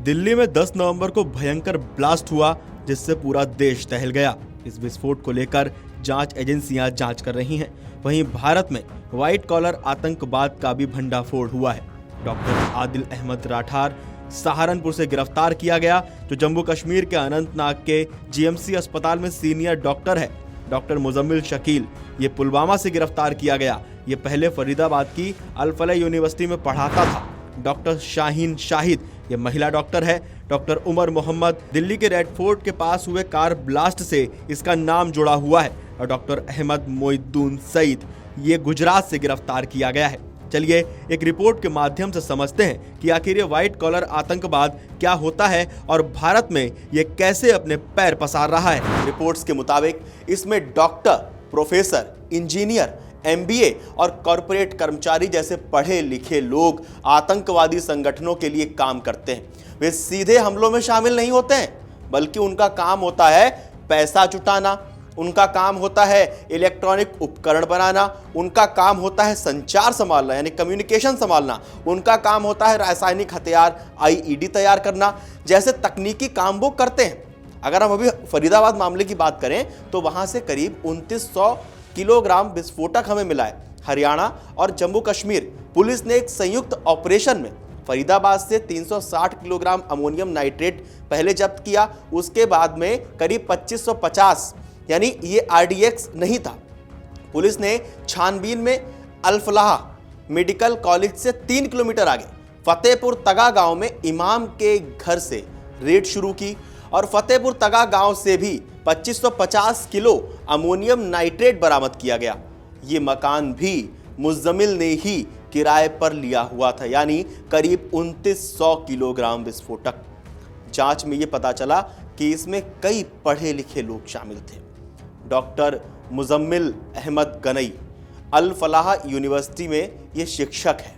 दिल्ली में 10 नवंबर को भयंकर ब्लास्ट हुआ जिससे पूरा देश दहल गया। इस विस्फोट को लेकर जांच एजेंसियां जांच कर रही हैं। वहीं भारत में व्हाइट कॉलर आतंकवाद का भी भंडाफोड़ हुआ है। डॉक्टर आदिल अहमद राठौर सहारनपुर से गिरफ्तार किया गया, जो जम्मू कश्मीर के अनंतनाग के जीएमसी अस्पताल में सीनियर डॉक्टर है। डॉक्टर मुजम्मिल शकील ये पुलवामा से गिरफ्तार किया गया। ये पहले फरीदाबाद की अल फलाह यूनिवर्सिटी में पढ़ाता था। डॉक्टर शाहीन शाहिद ये महिला डॉक्टर है। डॉक्टर उमर मोहम्मद दिल्ली के रेड फोर्ट के पास हुए कार ब्लास्ट से इसका नाम जुड़ा हुआ है। और डॉक्टर अहमद मोइद्दीन सईद ये गुजरात से गिरफ्तार किया गया है। चलिए एक रिपोर्ट के माध्यम से समझते हैं कि आखिर ये व्हाइट कॉलर आतंकवाद क्या होता है और भारत में ये कैसे अपने पैर पसार रहा है। रिपोर्ट्स के मुताबिक इसमें डॉक्टर, प्रोफेसर, इंजीनियर, एमबीए और कॉरपोरेट कर्मचारी जैसे पढ़े लिखे लोग आतंकवादी संगठनों के लिए काम करते हैं। वे सीधे हमलों में शामिल नहीं होते हैं, बल्कि उनका काम होता है पैसा जुटाना, उनका काम होता है इलेक्ट्रॉनिक उपकरण बनाना, उनका काम होता है संचार संभालना यानी कम्युनिकेशन संभालना, उनका काम होता है रासायनिक हथियार आईईडी तैयार करना जैसे तकनीकी काम वो करते हैं। अगर हम अभी फरीदाबाद मामले की बात करें तो वहां से करीब 2900 किलोग्राम विस्फोटक हमें मिला है। हरियाणा और जम्मू कश्मीर पुलिस ने एक संयुक्त ऑपरेशन में फरीदाबाद से 360 किलोग्राम अमोनियम नाइट्रेट पहले जब्त किया। उसके बाद में करीब 2550 यानी ये आरडीएक्स नहीं था। पुलिस ने छानबीन में अल फलाह मेडिकल कॉलेज से 3 किलोमीटर आगे फतेहपुर तगा गांव में इमाम के घर से रेड शुरू की और फतेहपुर तगा गांव से भी 2550 किलो अमोनियम नाइट्रेट बरामद किया गया। ये मकान भी मुजम्मिल ने ही किराए पर लिया हुआ था, यानी करीब 2900 किलोग्राम विस्फोटक। जांच में ये पता चला कि इसमें कई पढ़े लिखे लोग शामिल थे। डॉक्टर मुजम्मिल अहमद गनई अल फलाह यूनिवर्सिटी में ये शिक्षक है।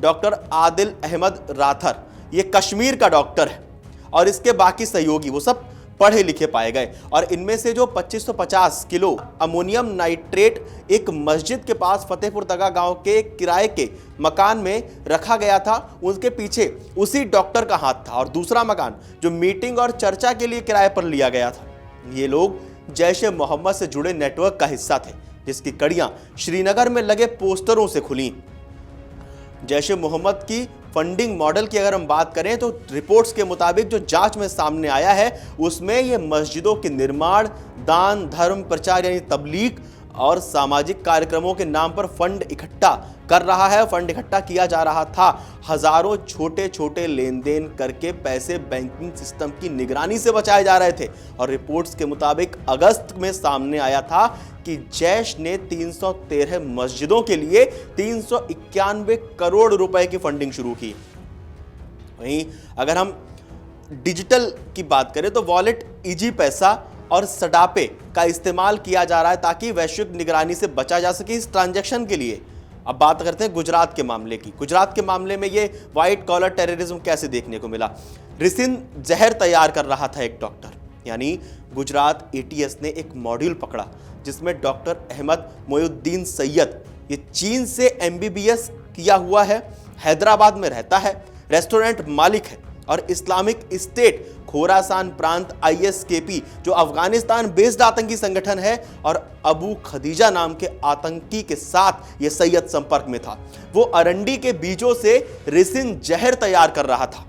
डॉक्टर आदिल अहमद राठौर ये कश्मीर का डॉक्टर है और इसके बाकी सहयोगी वो सब पढ़े लिखे पाए गए। और इनमें से जो 2550 किलो अमोनियम नाइट्रेट एक मस्जिद के पास फतेहपुर तगा गांव के किराए के मकान में रखा गया था, उसके पीछे उसी डॉक्टर का हाथ था। और दूसरा मकान जो मीटिंग और चर्चा के लिए किराए पर लिया गया था, ये लोग जैश ए मोहम्मद से जुड़े नेटवर्क का हिस्सा थे, जिसकी कड़ियां श्रीनगर में लगे पोस्टरों से खुली। जैश ए मोहम्मद की फंडिंग मॉडल की अगर हम बात करें तो रिपोर्ट्स के मुताबिक जो जांच में सामने आया है उसमें ये मस्जिदों के निर्माण, दान, धर्म प्रचार यानी तबलीग और सामाजिक कार्यक्रमों के नाम पर फंड इकट्ठा कर रहा है। फंड इकट्ठा किया जा रहा था। हजारों छोटे छोटे लेन देन करके पैसे बैंकिंग सिस्टम की निगरानी से बचाए जा रहे थे। और रिपोर्ट्स के मुताबिक अगस्त में सामने आया था कि जैश ने 313 मस्जिदों के लिए 391 करोड़ रुपए की फंडिंग शुरू की। वहीं अगर हम डिजिटल की बात करें तो वॉलेट, इजी पैसा और सडापे का इस्तेमाल किया जा रहा है ताकि वैश्विक निगरानी से बचा जा सके इस ट्रांजैक्शन के लिए। अब बात करते हैं गुजरात के मामले की। गुजरात के मामले में ये व्हाइट कॉलर टेररिज्म कैसे देखने को मिला। रिसिन जहर तैयार कर रहा था एक डॉक्टर, यानी गुजरात एटीएस ने एक मॉड्यूल पकड़ा जिसमें डॉक्टर अहमद मोइद्दीन सैयद ये चीन से एमबीबीएस किया हुआ है, हैदराबाद में रहता है, रेस्टोरेंट मालिक है और इस्लामिक स्टेट खोरासान प्रांत आईएसकेपी जो अफगानिस्तान बेस्ड आतंकी संगठन है और अबू खदीजा नाम के आतंकी के साथ ये सैयद संपर्क में था। वो अरंडी के बीजों से रिसिन जहर तैयार कर रहा था।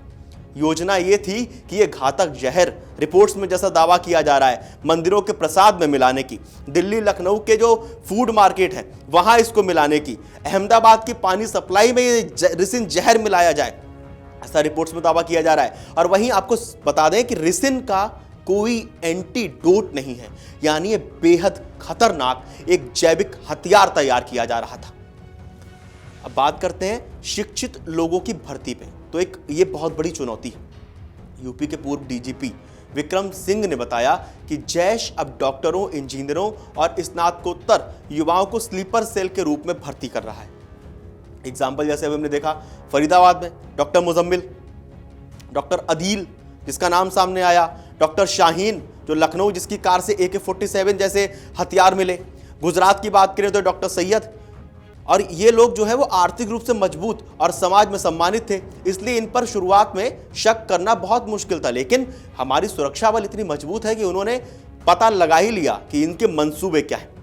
योजना ये थी कि ये घातक जहर रिपोर्ट्स में जैसा दावा किया जा रहा है मंदिरों के प्रसाद में मिलाने की, दिल्ली लखनऊ के जो फूड मार्केट है वहां इसको मिलाने की, अहमदाबाद की पानी सप्लाई में ये रिसिन जहर मिलाया जाए, ऐसा रिपोर्ट्स में दावा किया जा रहा है। और वहीं आपको बता दें कि रिसिन का कोई एंटीडोट नहीं है, यानी ये बेहद खतरनाक एक जैविक हथियार तैयार किया जा रहा था। अब बात करते हैं शिक्षित लोगों की भर्ती पे, तो एक ये बहुत बड़ी चुनौती है। यूपी के पूर्व डीजीपी विक्रम सिंह ने बताया कि जैश अब डॉक्टरों, इंजीनियरों और स्नातकोत्तर युवाओं को स्लीपर सेल के रूप में भर्ती कर रहा है। एग्जाम्पल जैसे अभी हमने देखा फरीदाबाद में डॉक्टर मुजम्मिल, डॉक्टर अदील जिसका नाम सामने आया, डॉक्टर शाहीन जो लखनऊ जिसकी कार से AK-47 जैसे हथियार मिले। गुजरात की बात करें तो डॉक्टर सैयद, और ये लोग जो है वो आर्थिक रूप से मजबूत और समाज में सम्मानित थे, इसलिए इन पर शुरुआत में शक करना बहुत मुश्किल था। लेकिन हमारी सुरक्षा बल इतनी मजबूत है कि उन्होंने पता लगा ही लिया कि इनके मंसूबे क्या हैं।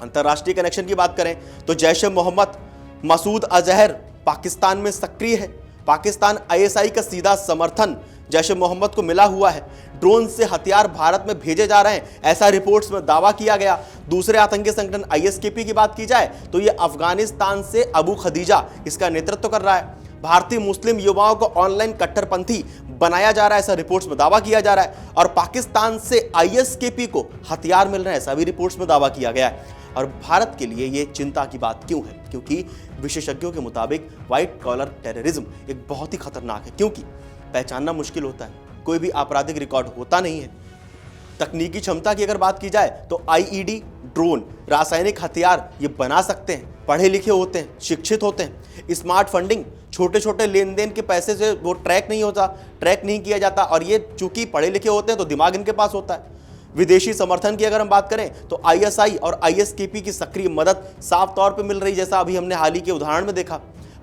अंतर्राष्ट्रीय कनेक्शन की बात करें तो जैश ए मोहम्मद मसूद अजहर पाकिस्तान में सक्रिय है। पाकिस्तान आईएसआई का सीधा समर्थन जैश ए मोहम्मद को मिला हुआ है। ड्रोन से हथियार भारत में भेजे जा रहे हैं, ऐसा रिपोर्ट्स में दावा किया गया। दूसरे आतंकी संगठन आईएसकेपी की बात की जाए तो ये अफगानिस्तान से अबू खदीजा इसका नेतृत्व कर रहा है। भारतीय मुस्लिम युवाओं को ऑनलाइन कट्टरपंथी बनाया जा रहा है, ऐसा रिपोर्ट्स में दावा किया जा रहा है। और पाकिस्तान से आईएसकेपी को हथियार मिल रहे हैं, ऐसा भी रिपोर्ट्स में दावा किया गया है। और भारत के लिए ये चिंता की बात क्यों है? क्योंकि विशेषज्ञों के मुताबिक व्हाइट कॉलर टेररिज्म एक बहुत ही खतरनाक है, क्योंकि पहचानना मुश्किल होता है, कोई भी आपराधिक रिकॉर्ड होता नहीं है। तकनीकी क्षमता की अगर बात की जाए तो आईईडी, ड्रोन, रासायनिक हथियार ये बना सकते हैं, पढ़े लिखे होते हैं, शिक्षित होते हैं। स्मार्ट फंडिंग, छोटे छोटे लेन देन के पैसे से वो ट्रैक नहीं किया जाता, और ये चूंकि पढ़े लिखे होते हैं तो दिमाग इनके पास होता है। विदेशी समर्थन की अगर हम बात करें तो आईएसआई और आईएसकेपी की सक्रिय मदद साफ तौर पे मिल रही, जैसा अभी हमने हाल ही के उदाहरण में देखा।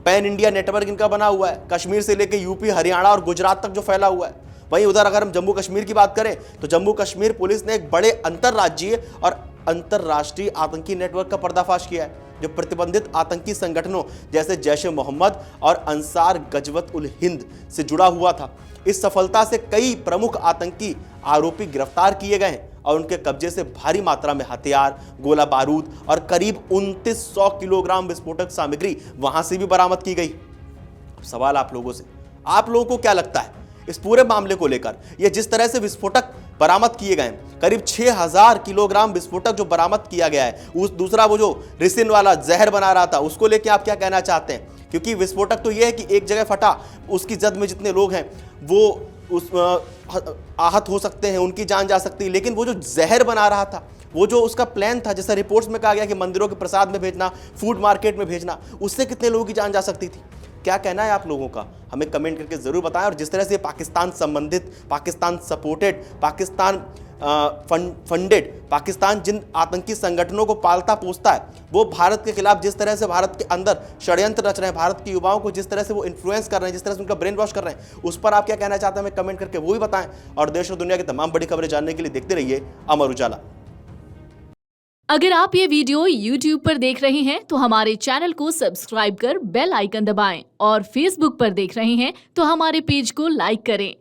पैन इंडिया नेटवर्क इनका बना हुआ है, कश्मीर से लेकर यूपी, हरियाणा और गुजरात तक जो फैला हुआ है। वहीं उधर अगर हम जम्मू कश्मीर की बात करें तो जम्मू कश्मीर पुलिस ने एक बड़े अंतर्राज्यीय और अंतर्राष्ट्रीय आतंकी नेटवर्क का पर्दाफाश किया है, जो प्रतिबंधित आतंकी संगठनों जैसे जैश ए मोहम्मद और अंसार गजवत उल हिंद से जुड़ा हुआ था। इस सफलता से कई प्रमुख आतंकी आरोपी गिरफ्तार किए गए हैं और उनके कब्जे से भारी मात्रा में हथियार, गोला बारूद और करीब 2900 किलोग्राम विस्फोटक सामग्री वहां से भी बरामद की गई। अब सवाल आप लोगों से, आप लोगों को क्या लगता है इस पूरे मामले को लेकर? ये जिस तरह से विस्फोटक बरामद किए गए हैं, करीब 6000 किलोग्राम विस्फोटक जो बरामद किया गया है, उस दूसरा वो जो रिसिन वाला जहर बना रहा था, उसको लेकर आप क्या कहना चाहते हैं? क्योंकि विस्फोटक तो ये है कि एक जगह फटा, उसकी जद में जितने लोग हैं वो आहत हो सकते हैं, उनकी जान जा सकती है। लेकिन वो जो जहर बना रहा था, वो जो उसका प्लान था, जैसा रिपोर्ट्स में कहा गया कि मंदिरों के प्रसाद में भेजना, फूड मार्केट में भेजना, उससे कितने लोगों की जान जा सकती थी? क्या कहना है आप लोगों का? हमें कमेंट करके जरूर बताएं। और जिस तरह से पाकिस्तान संबंधित, पाकिस्तान सपोर्टेड, पाकिस्तान फंडेड, पाकिस्तान जिन आतंकी संगठनों को पालता पोसता है, वो भारत के खिलाफ जिस तरह से भारत के अंदर षड्यंत्र रच रहे हैं, भारत के युवाओं को जिस तरह से वो इन्फ्लुएंस कर रहे हैं, जिस तरह से उनका ब्रेन वॉश कर रहे हैं, उस पर आप क्या कहना चाहते हैं हमें कमेंट करके वो भी बताएं। और देश और दुनिया की तमाम बड़ी खबरें जानने के लिए देखते रहिए अमर उजाला। अगर आप ये वीडियो YouTube पर देख रहे हैं तो हमारे चैनल को सब्सक्राइब कर बेल आइकन दबाएं, और Facebook पर देख रहे हैं तो हमारे पेज को लाइक करें।